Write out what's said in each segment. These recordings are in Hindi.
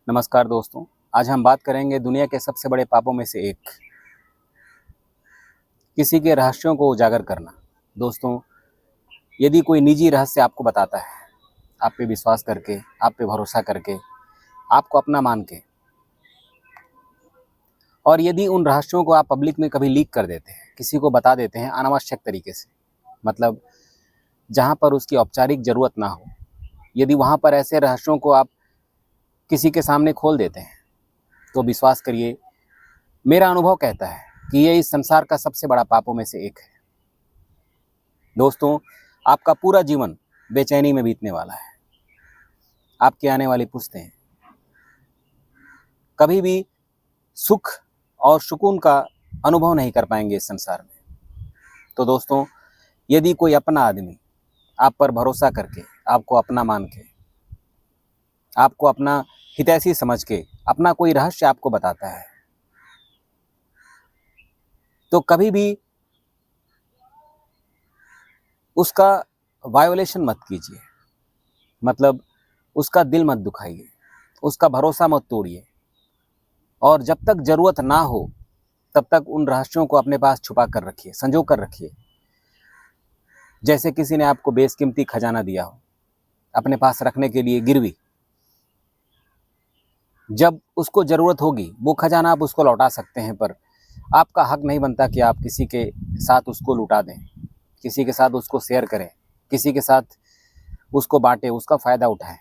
नमस्कार दोस्तों। आज हम बात करेंगे दुनिया के सबसे बड़े पापों में से एक, किसी के रहस्यों को उजागर करना। दोस्तों, यदि कोई निजी रहस्य आपको बताता है, आप पे विश्वास करके, आप पे भरोसा करके, आपको अपना मान के, और यदि उन रहस्यों को आप पब्लिक में कभी लीक कर देते हैं, किसी को बता देते हैं अनावश्यक तरीके से, मतलब जहाँ पर उसकी औपचारिक ज़रूरत ना हो, यदि वहाँ पर ऐसे रहस्यों को आप किसी के सामने खोल देते हैं, तो विश्वास करिए, मेरा अनुभव कहता है कि ये इस संसार का सबसे बड़ा पापों में से एक है। दोस्तों, आपका पूरा जीवन बेचैनी में बीतने वाला है। आपकी आने वाली पुश्तें कभी भी सुख और सुकून का अनुभव नहीं कर पाएंगे इस संसार में। तो दोस्तों, यदि कोई अपना आदमी आप पर भरोसा करके, आपको अपना मान के, आपको अपना हितैषी समझ के अपना कोई रहस्य आपको बताता है, तो कभी भी उसका वायोलेशन मत कीजिए, मतलब उसका दिल मत दुखाइए, उसका भरोसा मत तोड़िए, और जब तक ज़रूरत ना हो तब तक उन रहस्यों को अपने पास छुपा कर रखिए, संजो कर रखिए। जैसे किसी ने आपको बेशकीमती खजाना दिया हो अपने पास रखने के लिए गिरवी, जब उसको ज़रूरत होगी वो खजाना आप उसको लौटा सकते हैं, पर आपका हक नहीं बनता कि आप किसी के साथ उसको लुटा दें, किसी के साथ उसको शेयर करें, किसी के साथ उसको बांटें, उसका फ़ायदा उठाएं।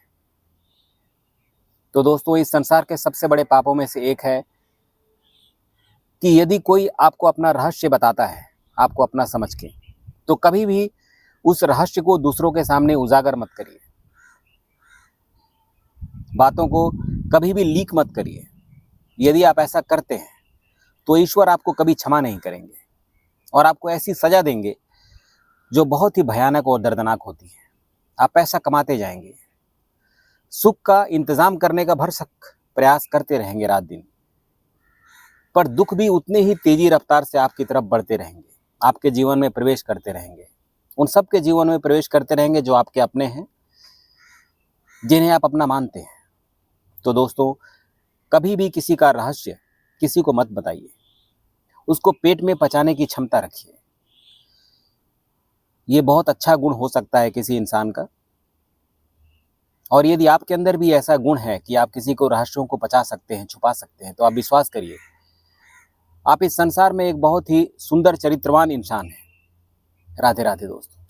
तो दोस्तों, इस संसार के सबसे बड़े पापों में से एक है कि यदि कोई आपको अपना रहस्य बताता है, आपको अपना समझ के, तो कभी भी उस रहस्य को दूसरों के सामने उजागर मत करिए, बातों को कभी भी लीक मत करिए। यदि आप ऐसा करते हैं तो ईश्वर आपको कभी क्षमा नहीं करेंगे और आपको ऐसी सज़ा देंगे जो बहुत ही भयानक और दर्दनाक होती है। आप पैसा कमाते जाएंगे, सुख का इंतज़ाम करने का भरसक प्रयास करते रहेंगे रात दिन, पर दुख भी उतनी ही तेज़ी रफ्तार से आपकी तरफ बढ़ते रहेंगे, आपके जीवन में प्रवेश करते रहेंगे, उन सब के जीवन में प्रवेश करते रहेंगे जो आपके अपने हैं, जिन्हें आप अपना मानते हैं। तो दोस्तों, कभी भी किसी का रहस्य किसी को मत बताइए, उसको पेट में पचाने की क्षमता रखिए। ये बहुत अच्छा गुण हो सकता है किसी इंसान का, और यदि आपके अंदर भी ऐसा गुण है कि आप किसी को रहस्यों को पचा सकते हैं, छुपा सकते हैं, तो आप विश्वास करिए, आप इस संसार में एक बहुत ही सुंदर चरित्रवान इंसान हैं। राधे राधे दोस्तों।